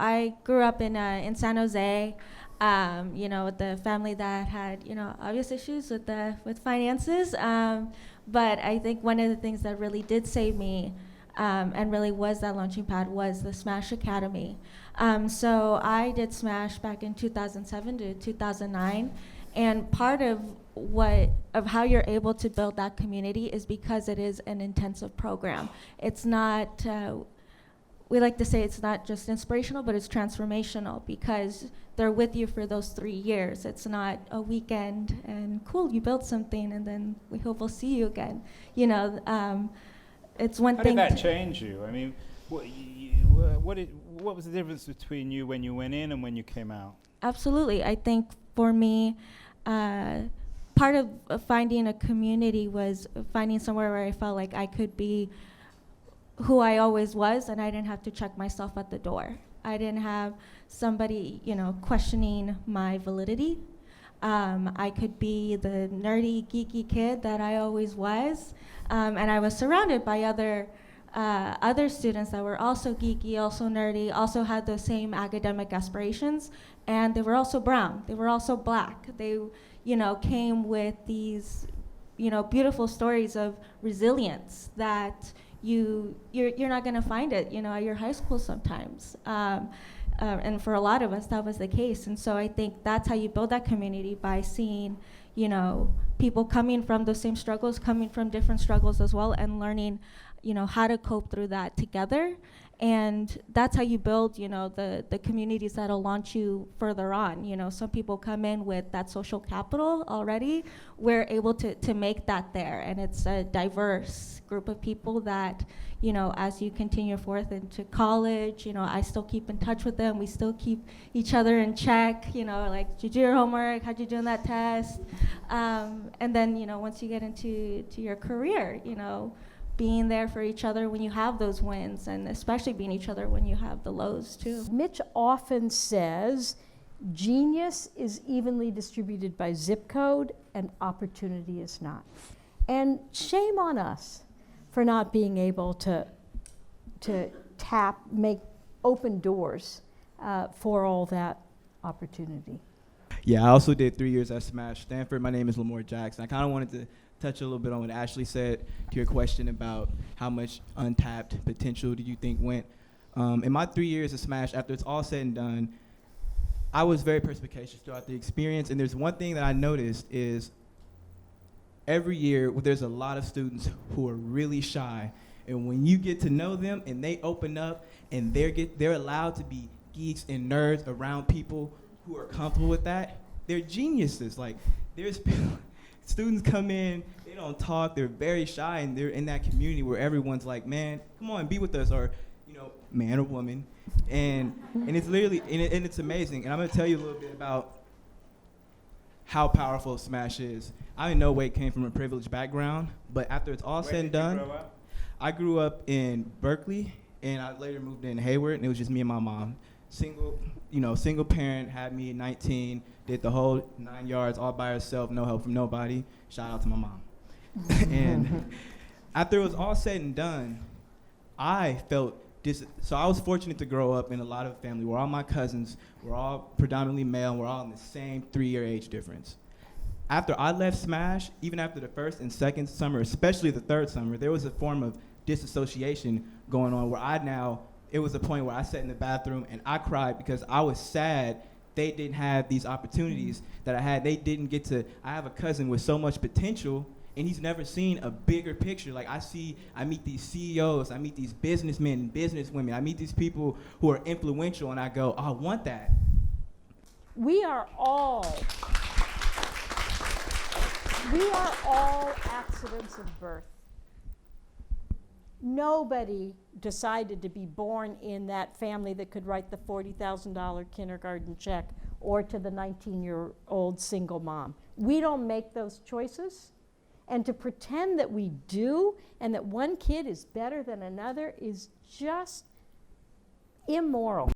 I grew up in San Jose, with the family that had, obvious issues with finances. But I think one of the things that really did save me, and really was that launching pad, was the Smash Academy. So I did Smash back in 2007 to 2009, and part of how you're able to build that community is because it is an intensive program. It's not, we like to say it's not just inspirational, but it's transformational, because they're with you for those 3 years. It's not a weekend and cool, you built something and then we hope we'll see you again. It's one thing. How did that change you? I mean, what was the difference between you when you went in and when you came out? Absolutely. I think for me, part of finding a community was finding somewhere where I felt like I could be who I always was, and I didn't have to check myself at the door. I didn't have somebody, questioning my validity. I could be the nerdy, geeky kid that I always was, and I was surrounded by other students that were also geeky, also nerdy, also had the same academic aspirations, and they were also brown, they were also black. They, came with these, beautiful stories of resilience that you're not going to find it, at your high school sometimes. And for a lot of us, that was the case. And so I think that's how you build that community, by seeing, people coming from those same struggles, coming from different struggles as well, and learning, how to cope through that together. And that's how you build, the communities that'll launch you further on. Some people come in with that social capital already. We're able to make that there. And it's a diverse group of people that, as you continue forth into college, I still keep in touch with them. We still keep each other in check, like, did you do your homework? How'd you do on that test? And then, once you get into your career, being there for each other when you have those wins, and especially being each other when you have the lows too. Mitch often says genius is evenly distributed by zip code and opportunity is not. And shame on us for not being able to make open doors for all that opportunity. Yeah, I also did 3 years at Smash Stanford. My name is Lamore Jackson. I kind of wanted to touch a little bit on what Ashley said to your question about how much untapped potential do you think went. In my 3 years of Smash, after it's all said and done, I was very perspicacious throughout the experience, and there's one thing that I noticed is every year there's a lot of students who are really shy, and when you get to know them and they open up and they're allowed to be geeks and nerds around people who are comfortable with that, they're geniuses. Like, there's students come in, they don't talk, they're very shy, and they're in that community where everyone's like, man, come on, be with us, or, man or woman. And it's literally, and it's amazing. And I'm gonna tell you a little bit about how powerful Smash is. I in no way came from a privileged background, but after it's all said and done, Where did you grow up? I grew up in Berkeley, and I later moved in Hayward, and it was just me and my mom. Single parent, had me at 19, did the whole 9 yards all by herself, no help from nobody. Shout out to my mom. And after it was all said and done, I felt so I was fortunate to grow up in a lot of family where all my cousins were all predominantly male, and we're all in the same 3-year age difference. After I left Smash, even after the first and second summer, especially the third summer, there was a form of disassociation going on where it was a point where I sat in the bathroom and I cried because I was sad they didn't have these opportunities that I had. They didn't get to. I have a cousin with so much potential, and he's never seen a bigger picture. Like, I meet these CEOs, I meet these businessmen and businesswomen, I meet these people who are influential, and I go, oh, I want that. We are all accidents of birth. Nobody decided to be born in that family that could write the $40,000 kindergarten check or to the 19-year-old single mom. We don't make those choices. And to pretend that we do and that one kid is better than another is just immoral.